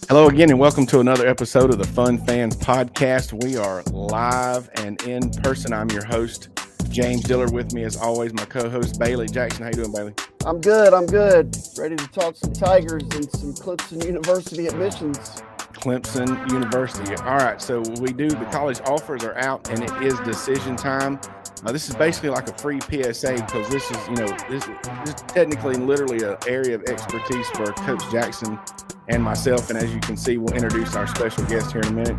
Hello again, and welcome to another episode of the Fun Fans Podcast. We are live and in person. I'm your host, James Diller. With me, as always, my co-host, Bailey Jackson. How you doing, Bailey? I'm good. Ready to talk some Tigers and some Clemson University admissions. Clemson University. All right, so the college offers are out, and it is decision time. This is basically like a free PSA because this is technically literally an area of expertise for Coach Jackson and myself. And as you can see, we'll introduce our special guest here in a minute.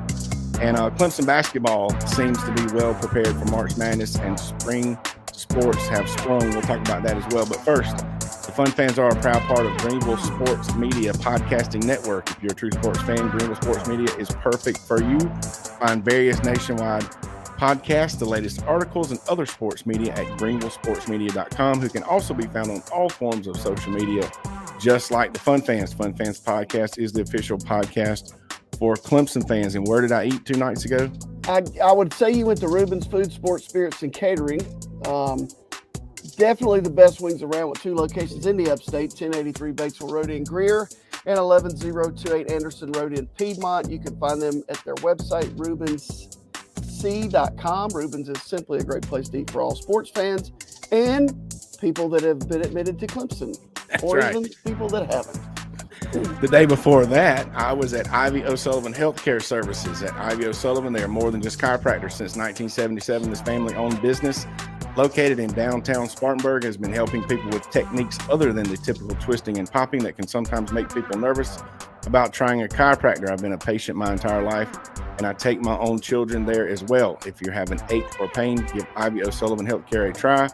And Clemson basketball seems to be well prepared for March Madness, and spring sports have sprung. We'll talk about that as well. But first, the Fun Fans are a proud part of Greenville Sports Media Podcasting Network. If you're a true sports fan, Greenville Sports Media is perfect for you. Find various nationwide podcasts, the latest articles, and other sports media at greenvillesportsmedia.com, who can also be found on all forms of social media, just like the Fun Fans. Fun Fans Podcast is the official podcast for Clemson fans. And where did I eat 2 nights ago? I would say you went to Reuben's Food, Sports, Spirits, and Catering. Definitely the best wings around, with 2 locations in the upstate, 1083 Batesville Road in Greer and 11028 Anderson Road in Piedmont. You can find them at their website, ReubensC.com. Reuben's is simply a great place to eat for all sports fans and people that have been admitted to Clemson. That's or right. Even people that haven't. The day before that, I was at Ivy O'Sullivan Healthcare Services. At Ivy O'Sullivan, they are more than just chiropractors. Since 1977, this family-owned business, located in downtown Spartanburg, has been helping people with techniques other than the typical twisting and popping that can sometimes make people nervous about trying a chiropractor. I've been a patient my entire life, and I take my own children there as well. If you're having ache or pain, give Ivy O'Sullivan Healthcare a try.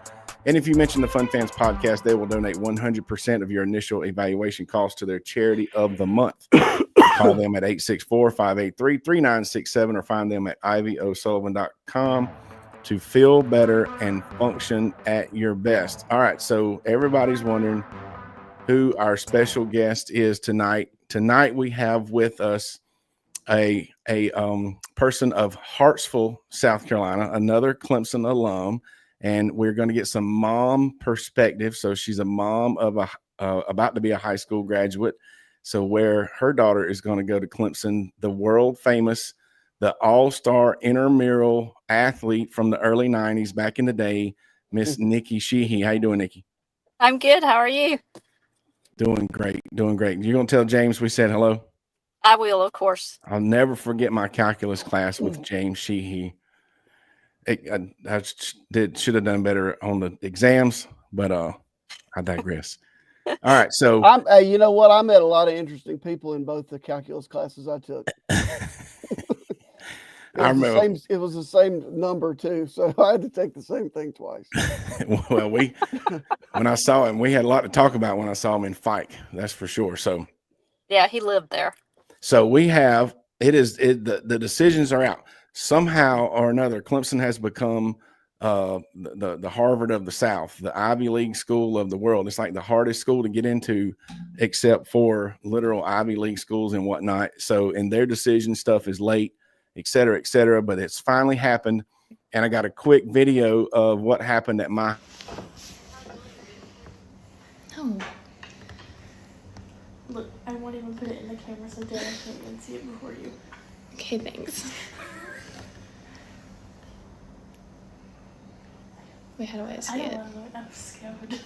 And if you mention the Fun Fans Podcast, they will donate 100% of your initial evaluation cost to their charity of the month. Call them at 864-583-3967 or find them at ivyosullivan.com to feel better and function at your best. All right, so everybody's wondering who our special guest is tonight. Tonight we have with us a person of Hartsville, South Carolina, another Clemson alum. And we're going to get some mom perspective. So she's a mom of about to be a high school graduate. So where her daughter is going to go to Clemson, the world famous, the all-star intramural athlete from the early 90s, back in the day, Miss Nikki Sheehy. How you doing, Nikki? I'm good. How are you? Doing great. You're going to tell James we said hello? I will, of course. I'll never forget my calculus class with James Sheehy. I should have done better on the exams, but I digress. All right, so you know what? I met a lot of interesting people in both the calculus classes I took. I remember it was the same number too, so I had to take the same thing twice. Well, when I saw him, we had a lot to talk about when I saw him in Fike. That's for sure. So yeah, he lived there. So we have the decisions are out. Somehow or another, Clemson has become the Harvard of the South, the Ivy League school of the world. It's like the hardest school to get into, except for literal Ivy League schools and whatnot. So, and their decision stuff is late, et cetera, but it's finally happened. And I got a quick video of what happened at my. No. Look, I won't even put it in the camera so Dad can't even see it before you. Okay, thanks. Wait, how do I see it? I don't know. I'm scared.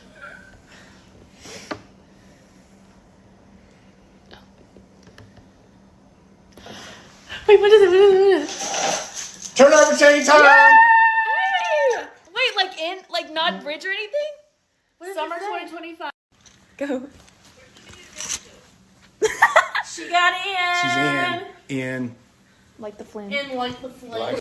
Oh. Wait, what is it? Turnover chain time! Hey! Wait, like not bridge or anything? Summer 2025. Go. She got in. She's in. Like the flame. In like the flame.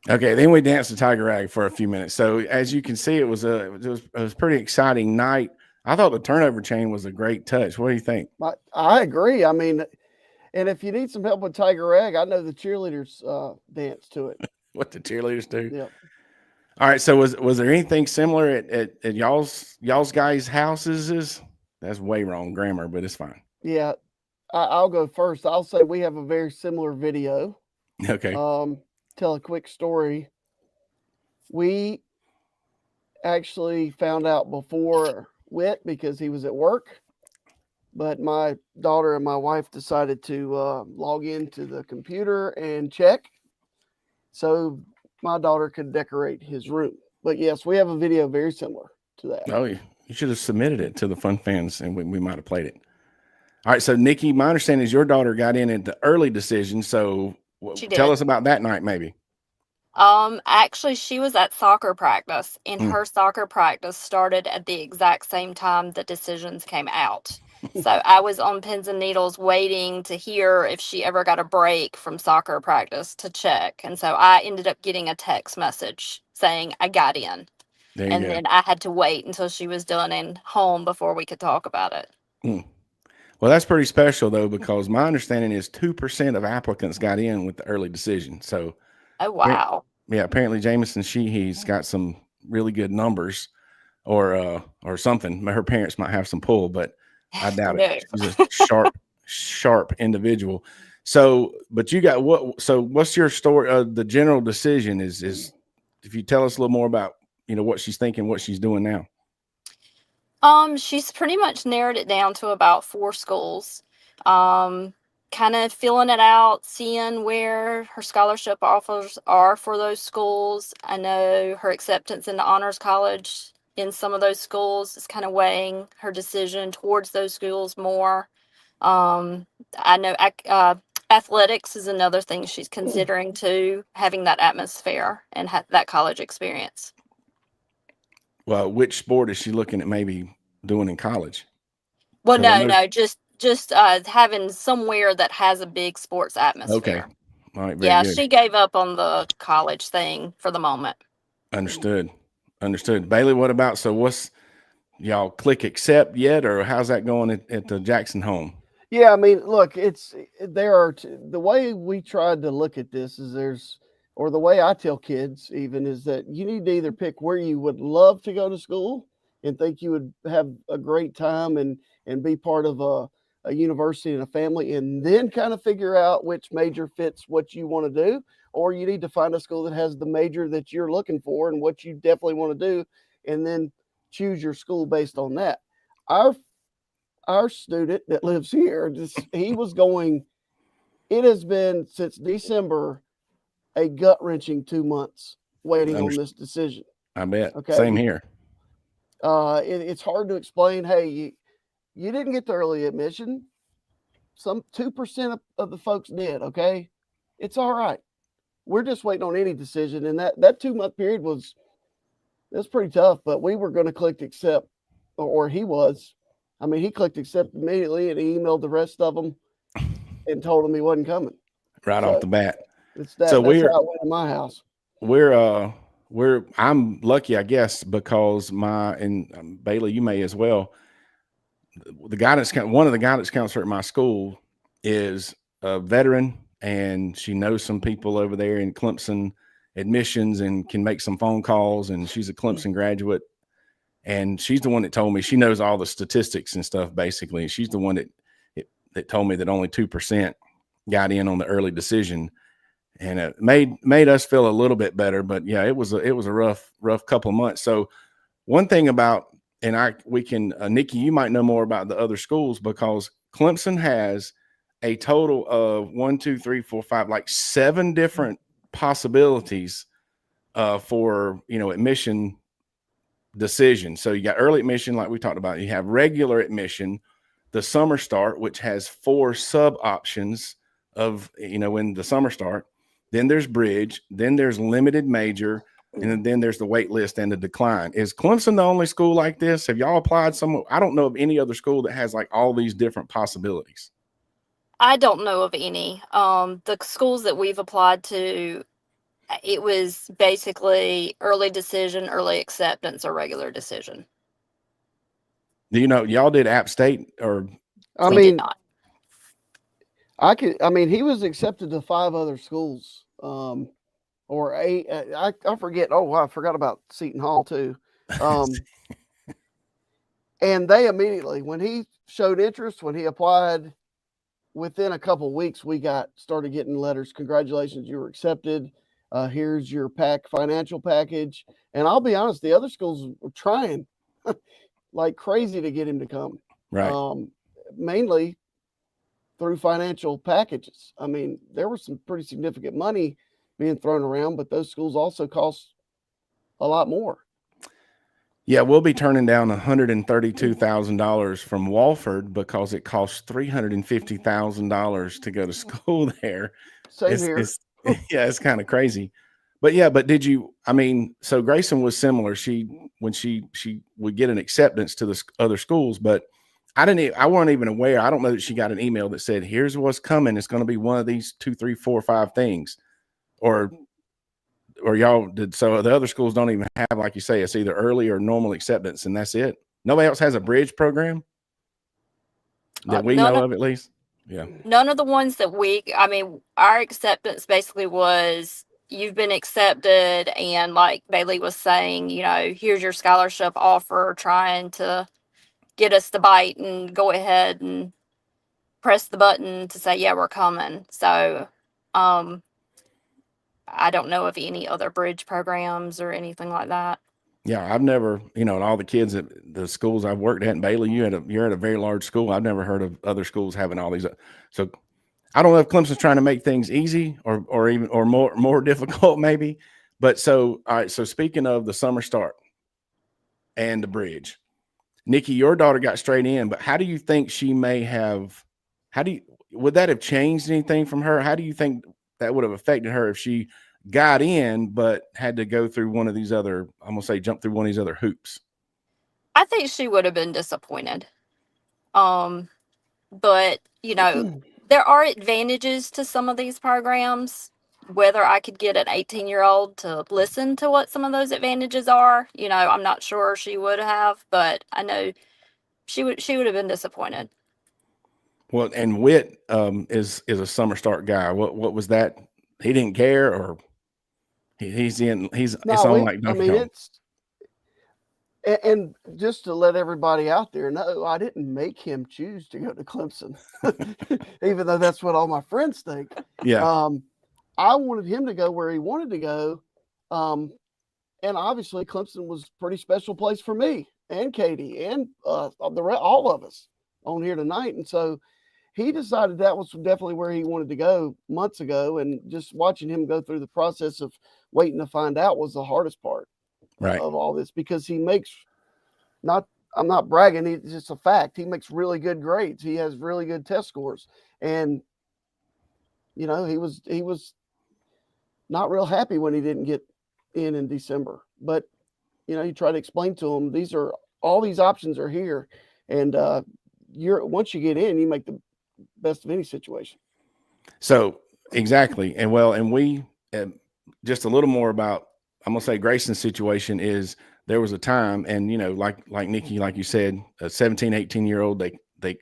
Okay, then we danced the Tiger Rag for a few minutes. So as you can see, it was a pretty exciting night. I thought the turnover chain was a great touch. What do you think? I agree. I mean, and if you need some help with Tiger Rag, I know the cheerleaders dance to it. What the cheerleaders do? Yep. All right. So was there anything similar at y'all's guys' houses? That's way wrong grammar, but it's fine. Yeah, I'll go first. I'll say we have a very similar video. Okay. Tell a quick story. We actually found out before Whit because he was at work. But my daughter and my wife decided to log into the computer and check so my daughter could decorate his room. But yes, we have a video very similar to that. Oh, you should have submitted it to the Fun Fans, and we might have played it. All right, so Nikki, my understanding is your daughter got in at the early decision. So She tell did. us about that night, maybe. Actually, she was at soccer practice, and Mm. her soccer practice started at the exact same time the decisions came out. So I was on pins and needles waiting to hear if she ever got a break from soccer practice to check. And so I ended up getting a text message saying I got in. There you And go. then I had to wait until she was done and home before we could talk about it. Well, that's pretty special, though, because my understanding is 2% of applicants got in with the early decision. So, Oh, wow. yeah, apparently Jameson Sheehy's got some really good numbers or something. Her parents might have some pull, but I doubt it. No. She's a sharp individual. So, but you got what? So, what's your story? The general decision is if you tell us a little more about what she's thinking, what she's doing now. She's pretty much narrowed it down to about 4 schools. Kind of filling it out, seeing where her scholarship offers are for those schools. I know her acceptance into honors college in some of those schools is kind of weighing her decision towards those schools more. I know athletics is another thing she's considering too, having that atmosphere and that college experience. Well, which sport is she looking at maybe doing in college? Well, 'Cause I know- no, just having somewhere that has a big sports Okay. atmosphere. All right. Very Yeah, good. she gave up on the college thing for the moment. Understood. Bailey, what about, so what's y'all click accept yet, or how's that going at the Jackson home? Yeah, I mean, look, the way we tried to look at this is or the way I tell kids even is that you need to either pick where you would love to go to school and think you would have a great time and be part of a university and a family, and then kind of figure out which major fits what you want to do, or you need to find a school that has the major that you're looking for and what you definitely want to do, and then choose your school based on that. Our student that lives here, it has been since December a gut-wrenching 2 months waiting on this decision. I bet. Okay. Same here. It's hard to explain. Hey, you didn't get the early admission. Some 2% of the folks did. Okay. It's all right. We're just waiting on any decision. And that 2-month period was pretty tough, but we were going to click accept, or he was. I mean, he clicked accept immediately and he emailed the rest of them and told them he wasn't coming. Right off the bat. That's how it went in my house. I'm lucky, I guess, because Bailey, you may as well. One of the guidance counselor at my school is a veteran, and she knows some people over there in Clemson admissions and can make some phone calls. And she's a Clemson graduate, and she's the one that told me she knows all the statistics and stuff. Basically, she's the one that told me that only 2% got in on the early decision. And it made us feel a little bit better, but yeah, it was a rough couple of months. So one thing about, Nikki, you might know more about the other schools, because Clemson has a total of 1, 2, 3, 4, 5, like 7 different possibilities for admission decision. So you got early admission, like we talked about. You have regular admission, the summer start, which has 4 sub options of in the summer start. Then there's bridge, then there's limited major, and then there's the wait list and the decline. Is Clemson the only school like this? Have y'all applied somewhere? I don't know of any other school that has like all these different possibilities. I don't know of any. The schools that we've applied to, it was basically early decision, early acceptance, or regular decision. Do y'all did App State or? We did not. He was accepted to 5 other schools, or 8. I forget. Oh, I forgot about Seton Hall too. And they immediately, when he showed interest, when he applied, within a couple of weeks, we started getting letters. Congratulations, you were accepted. Here's your financial package. And I'll be honest, the other schools were trying like crazy to get him to come. Right. Mainly through financial packages. I mean, there was some pretty significant money being thrown around, but those schools also cost a lot more. Yeah, we'll be turning down $132,000 from Walford because it costs $350,000 to go to school there. Same here. Yeah, it's kind of crazy. But yeah, but did you, I mean, so Grayson was similar. When she would get an acceptance to the other schools, but I wasn't even aware. I don't know that she got an email that said, here's what's coming. It's going to be one of these 2, 3, 4, 5 things, or y'all did. So the other schools don't even have, like you say, it's either early or normal acceptance, and that's it. Nobody else has a bridge program that we know of, at least. Yeah. None of the ones that our acceptance basically was, you've been accepted, and like Bailey was saying, here's your scholarship offer, trying to get us to bite and go ahead and press the button to say, yeah, we're coming. So I don't know of any other bridge programs or anything like that. Yeah, I've never, all the kids at the schools I've worked at in Bailey, you're at a very large school. I've never heard of other schools having all these. So I don't know if Clemson's trying to make things easy or even more difficult maybe. But so, all right. So speaking of the summer start and the bridge, Nikki, your daughter got straight in, but how do you think she may have? Would that have changed anything from her? How do you think that would have affected her if she got in, but had to go through one of these other, I'm going to say jump through one of these other hoops? I think she would have been disappointed. But, there are advantages to some of these programs. Whether I could get an 18-year-old to listen to what some of those advantages are, I'm not sure she would have, but I know she would have been disappointed. Well, and Witt is a summer start guy. What was that? He didn't care, or it's on like Donkey Kong. And just to let everybody out there know, I didn't make him choose to go to Clemson, even though that's what all my friends think. Yeah. I wanted him to go where he wanted to go. And obviously Clemson was a pretty special place for me and Katie and all of us on here tonight. And so he decided that was definitely where he wanted to go months ago. And just watching him go through the process of waiting to find out was the hardest part. Right. Of all this, because he makes I'm not bragging, it's just a fact. He makes really good grades. He has really good test scores. And he was not real happy when he didn't get in December. But you try to explain to him all these options are here. And once you get in, you make the best of any situation. So exactly. And we just a little more about, I'm going to say Grayson's situation is, there was a time, and, like Nikki, like you said, a 17, 18-year-old, they,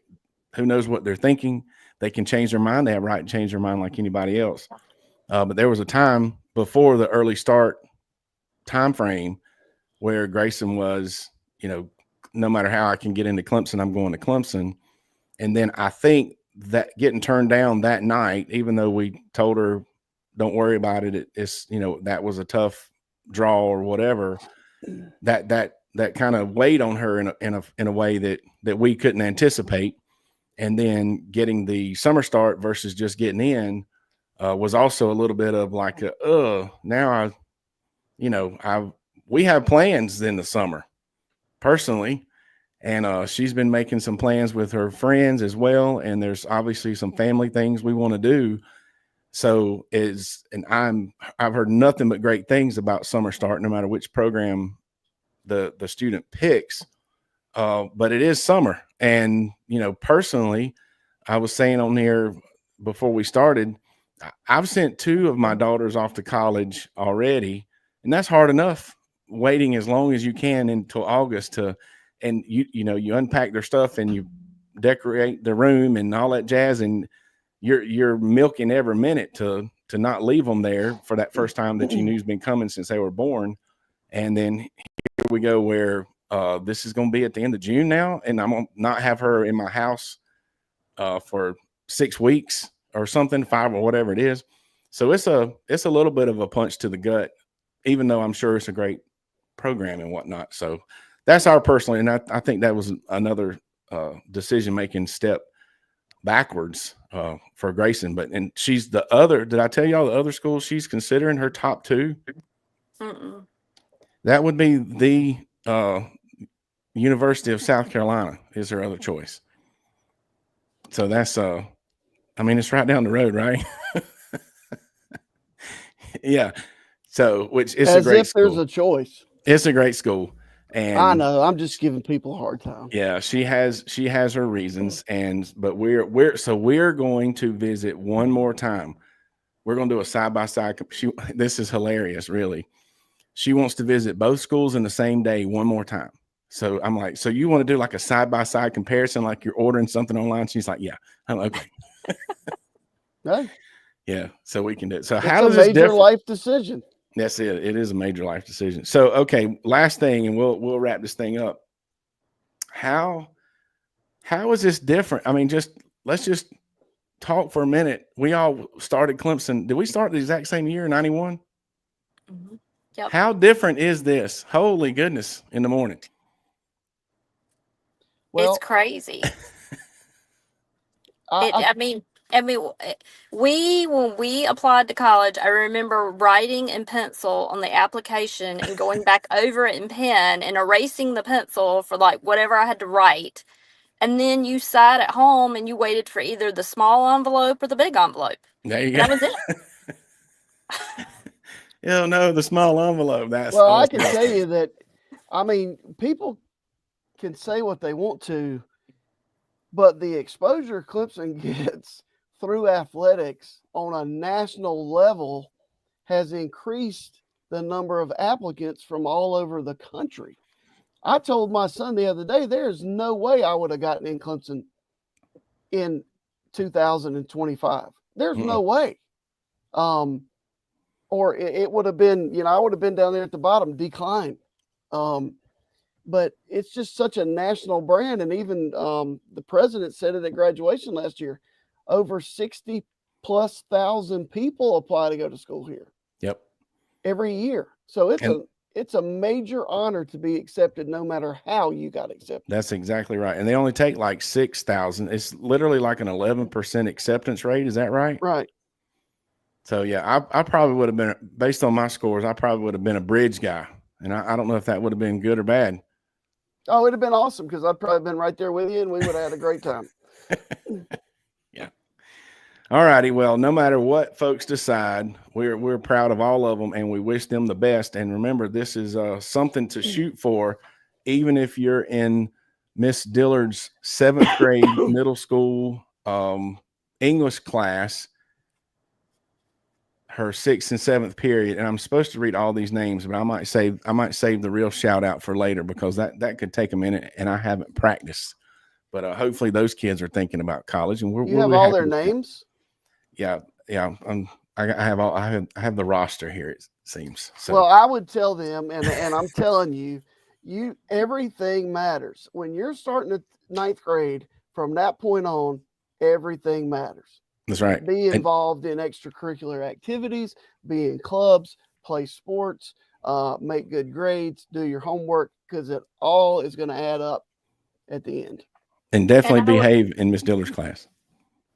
who knows what they're thinking. They can change their mind. They have a right to change their mind like anybody else. But there was a time before the early start time frame where Grayson was, no matter how I can get into Clemson, I'm going to Clemson. And then I think that getting turned down that night, even though we told her, don't worry about it, it's, that was a tough draw or whatever, that kind of weighed on her in a way that we couldn't anticipate. And then getting the summer start versus just getting in was also a little bit of like now we have plans in the summer personally, and she's been making some plans with her friends as well, and there's obviously some family things we want to do. So I've heard nothing but great things about summer start, no matter which program the student picks. But it is summer. And, personally, I was saying on here before we started, I've sent 2 of my daughters off to college already, and that's hard enough waiting as long as you can until August and you unpack their stuff and you decorate the room and all that jazz, and you're milking every minute to not leave them there for that first time that you knew's been coming since they were born. And then here we go where this is going to be at the end of June now, and I'm going to not have her in my house for 6 weeks or something, 5 or whatever it is. So it's a little bit of a punch to the gut, even though I'm sure it's a great program and whatnot. So that's our personal, and I think that was another decision making step backwards for Grayson. But and she's the other. Did I tell y'all the other school she's considering her top two? Mm-mm. That would be the University of South Carolina is her other choice. So that's I mean, it's right down the road, right? Yeah. So which is a As great if there's school. a choice. It's a great school. And I know. I'm just giving people a hard time. yeah, she has her reasons, but we're going to visit one more time. We're going to do a side by side. This is hilarious, really. She wants to visit both schools in the same day one more time. So I'm like, so you want to do like a side by side comparison, like you're ordering something online? She's like, yeah. I'm like, okay. Hey, Yeah, so we can do it. So it's how a does this major differ? life decision. That's it. It is a major life decision. So, okay, last thing, and we'll wrap this thing up. How is this different? I mean, let's just talk for a minute. We all started Clemson. Did we start the exact same year, 91? Mhm. Yep. How different is this? Holy goodness, in the morning. Well, It's crazy. I When we applied to college, I remember writing in pencil on the application and going back over it in pen and erasing the pencil for like whatever I had to write. And then you sat at home and you waited for either the small envelope or the big envelope. There you And go. that was it. Oh no, the small envelope. well, I can tell you that. I mean, people can say what they want to, but the exposure Clemson gets through athletics on a national level has increased the number of applicants from all over the country. I told my son the other day, there's no way I would have gotten in Clemson in 2025. There's no way. Or it would have been, I would have been down there at the bottom, decline. But it's just such a national brand. And even the president said it at graduation last year, over 60,000+ people apply to go to school here. Yep. Every year. So it's a major honor to be accepted no matter how you got accepted. That's exactly right. And they only take like 6,000. It's literally like an 11% acceptance rate. Is that right? Right. So yeah, I probably would have been, based on my scores, I probably would have been a bridge guy. And I don't know if that would have been good or bad. Oh, it'd have been awesome because I'd probably been right there with you and we would have had a great time. Yeah. All righty. Well, no matter what folks decide, we're proud of all of them and we wish them the best. And remember, this is something to shoot for, even if you're in Miss Dillard's 7th grade middle school English class, her 6th and 7th period. And I'm supposed to read all these names, but I might save the real shout out for later because that could take a minute and I haven't practiced. But hopefully those kids are thinking about college, and You have all their names? Yeah. I have the roster here, it seems. So Well, I would tell them, and I'm telling you, everything matters. When you're starting at 9th grade, from that point on, everything matters. that's right. Be involved in extracurricular activities, be in clubs, play sports, make good grades, do your homework, because it all is going to add up at the end. And definitely And I would- behave in Miss Dillard's class.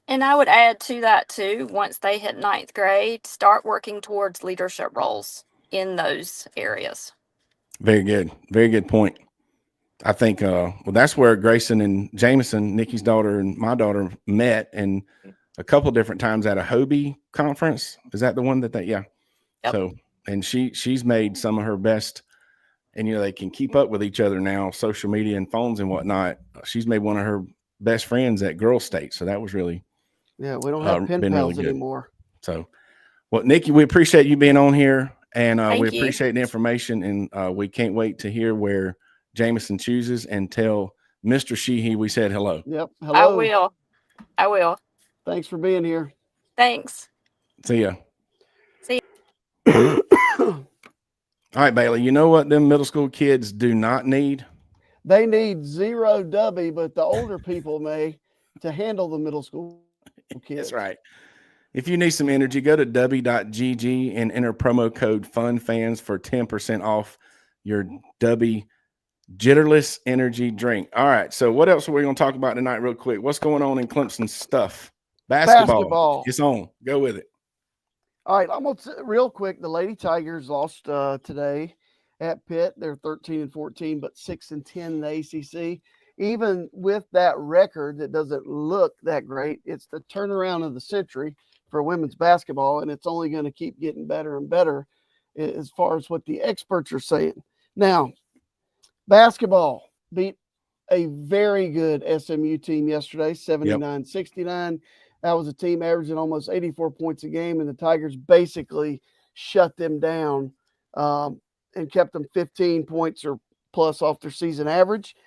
And I would add to that too, once they hit 9th grade, start working towards leadership roles in those areas. Very good. Very good point. I think, that's where Grayson and Jameson, Nikki's daughter and my daughter, met, and a couple different times at a Hobie conference. Is that the one that yeah. Yep. So, and she's made some of her best, and they can keep up with each other now, social media and phones and whatnot. She's made one of her best friends at Girl State. So that was really, Yeah, we don't have pen been really pals good. anymore. so. Well, Nikki, we appreciate you being on here, and Thank we you. appreciate the information, and we can't wait to hear where Jameson chooses and tell Mr. Sheehy we said hello. Yep. I Hello. will. Thanks for being here. Thanks. See ya. See All right, Bailey, you know what them middle school kids do not need? They need 0 W, but the older people may, to handle the middle school kids. That's right. If you need some energy, go to w.gg and enter promo code FUNFANS for 10% off your W Jitterless energy drink. All right. So what else are we going to talk about tonight real quick? What's going on in Clemson stuff? Basketball. It's on. Go with it. All right. I'm going to real quick. The Lady Tigers lost today at Pitt. They're 13-14, but 6-10 in the ACC. Even with that record that doesn't look that great, it's the turnaround of the century for women's basketball, and it's only going to keep getting better and better as far as what the experts are saying. Now, basketball beat a very good SMU team yesterday, 79-69. That was a team averaging almost 84 points a game, and the Tigers basically shut them down and kept them 15 points or plus off their season average.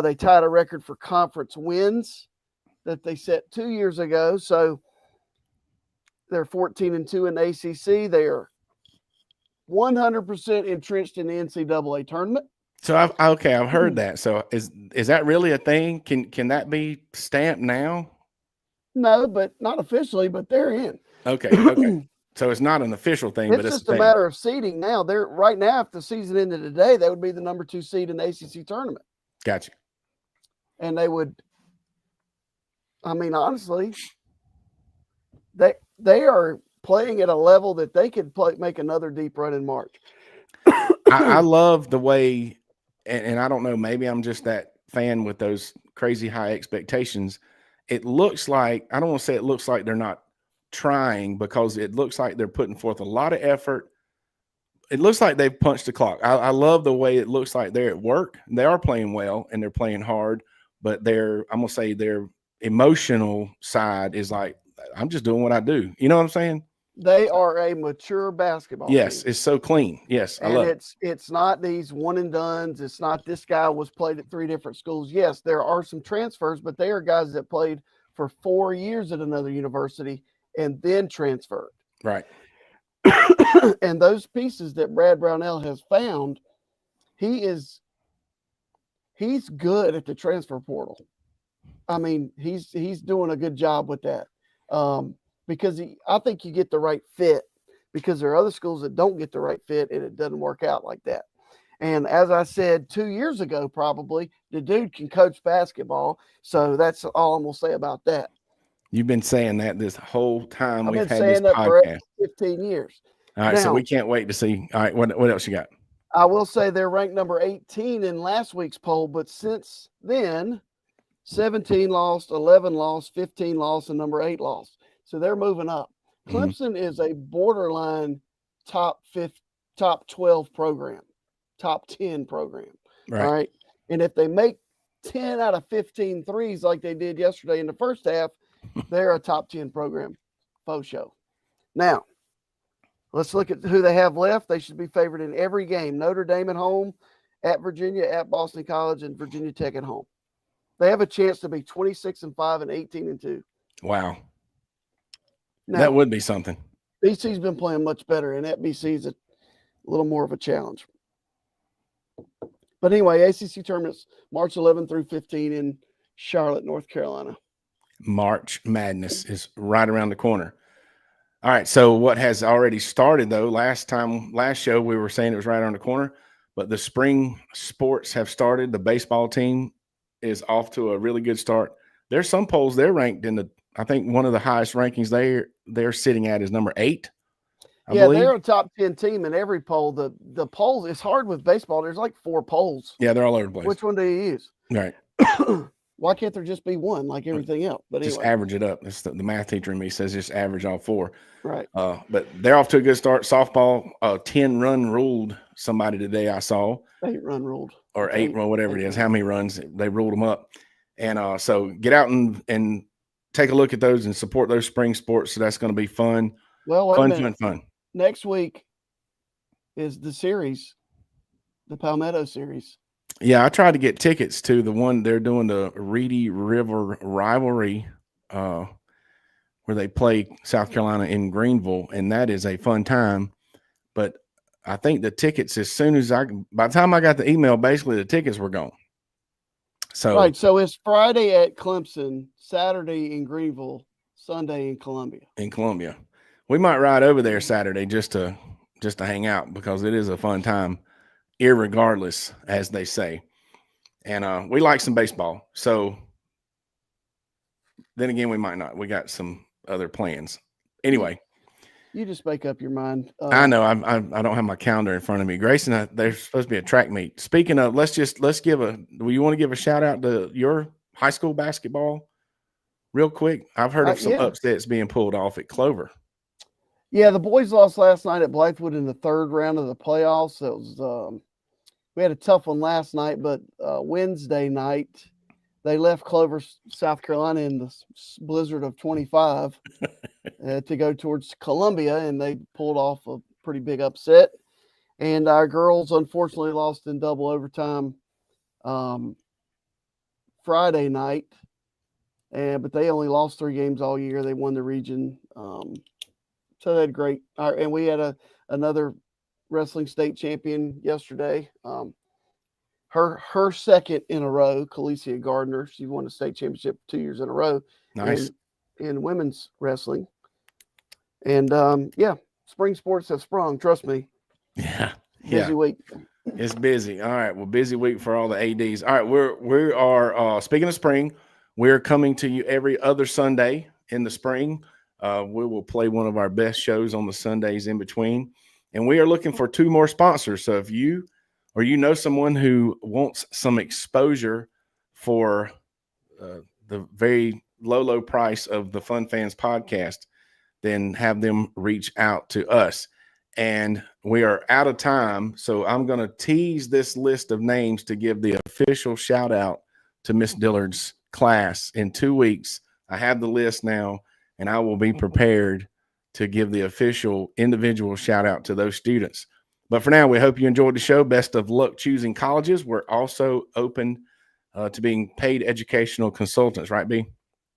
They tied a record for conference wins that they set 2 years ago. So they're 14-2 in the ACC. They are 100% entrenched in the NCAA tournament. So I've heard that. So is that really a thing? Can that be stamped now? No, but not officially, but they're in. Okay. So it's not an official thing, It's but it's just a matter of seeding now. They're right now, if the season ended today, they would be the number 2 seed in the ACC tournament. Gotcha. And they would, I mean, honestly, they are playing at a level that they could make another deep run in March. I love the way, and I don't know, maybe I'm just that fan with those crazy high expectations. It looks like, I don't want to say it looks like they're not trying, because it looks like they're putting forth a lot of effort. It looks like they've punched the clock. I love the way it looks like they're at work. They are playing well and they're playing hard, but I'm going to say their emotional side is like, I'm just doing what I do. You know what I'm saying? They are a mature basketball team. It's so clean. Yes, I love it. It's not these one and dones. It's not this guy was played at 3 different schools. Yes, there are some transfers, but they are guys that played for 4 years at another university and then transferred. Right. And those pieces that Brad Brownell has found, he's good at the transfer portal. I mean, he's doing a good job with that. Because I think you get the right fit, because there are other schools that don't get the right fit and it doesn't work out like that. And as I said 2 years ago, probably, the dude can coach basketball. So that's all I'm going to say about that. You've been saying that this whole time we've had this podcast podcast. For 15 years. All right, so we can't wait to see. All right, what else you got? I will say they're ranked number 18 in last week's poll, but since then, 17 lost, 11 lost, 15 lost, and number 8 lost. So they're moving up. Clemson is a borderline top 12 program, top 10 program. Right. All right. And if they make 10 out of 15 threes like they did yesterday in the first half, they're a top 10 program. Faux show. Now, let's look at who they have left. They should be favored in every game. Notre Dame at home, at Virginia, at Boston College, and Virginia Tech at home. They have a chance to be 26-5 and 18-2. Wow. Now, that would be something. BC's been playing much better, and at BC's a little more of a challenge. But anyway, ACC tournaments March 11 through 15 in Charlotte, North Carolina. March Madness is right around the corner. All right, so what has already started, though, last show we were saying it was right around the corner, but the spring sports have started. The baseball team is off to a really good start. There's some polls they're ranked in I think one of the highest rankings they're sitting at is number 8. I believe. They're a top 10 team in every poll. The polls, it's hard with baseball. There's like 4 polls. Yeah, they're all over the place. Which one do you use? Right. Why can't there just be one like everything else? But just anyway. average it up. That's the math teacher in me says just average all 4. Right. But they're off to a good start. Softball, 10-run ruled somebody today I saw. 8-run ruled. Or 8 run, whatever it is. How many runs they ruled them up. And so get out and take a look at those and support those spring sports. So that's going to be fun. Well, Fun. Next week is the series, the Palmetto series. Yeah, I tried to get tickets to the one they're doing, the Reedy River Rivalry, where they play South Carolina in Greenville, and that is a fun time. But I think the tickets, by the time I got the email, basically the tickets were gone. So right, so it's Friday at Clemson, Saturday in Greenville, Sunday in Columbia. In Columbia. We might ride over there Saturday just to hang out because it is a fun time, irregardless, as they say. And we like some baseball. So then again, we might not. We got some other plans. Anyway. You just make up your mind. I know. I don't have my calendar in front of me. Grayson, there's supposed to be a track meet. Speaking of, let's give do you want to give a shout out to your high school basketball real quick? I've heard of some upsets being pulled off at Clover. Yeah, the boys lost last night at Blythewood in the third round of the playoffs. It was we had a tough one last night, but Wednesday night they left Clover, South Carolina in the blizzard of 25 to go towards Columbia, and they pulled off a pretty big upset. And our girls unfortunately lost in double overtime Friday night, but they only lost 3 games all year. They won the region, so they had great. And we had another wrestling state champion yesterday. Her second in a row, Calicia Gardner. She won the state championship 2 years in a row. Nice. In women's wrestling. And spring sports have sprung. Trust me. Yeah. Busy week. It's busy. All right. Well, busy week for all the ADs. All right. We are speaking of spring, we're coming to you every other Sunday in the spring. We will play one of our best shows on the Sundays in between. And we are looking for 2 more sponsors. So if you or you know someone who wants some exposure for the very low price of the Fun Fans podcast, then have them reach out to us. And we are out of time, so I'm going to tease this list of names to give the official shout out to Miss Dillard's class in 2 weeks. I have the list now, and I will be prepared to give the official individual shout out to those students. But for now, we hope you enjoyed the show. Best of luck choosing colleges. We're also open to being paid educational consultants, right, B?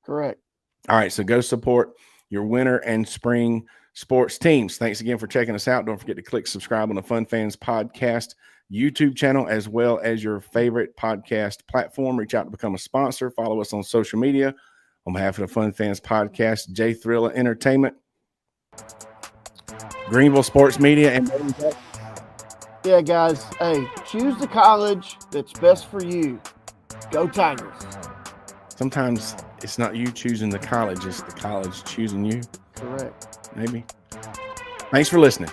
Correct. All right, so go support your winter and spring sports teams. Thanks again for checking us out. Don't forget to click subscribe on the Fun Fans Podcast YouTube channel, as well as your favorite podcast platform. Reach out to become a sponsor. Follow us on social media. On behalf of the Fun Fans Podcast, J Thrilla Entertainment, Greenville Sports Media, and yeah, guys, hey, choose the college that's best for you. Go Tigers. Sometimes it's not you choosing the college, it's the college choosing you. Correct. Maybe. Thanks for listening.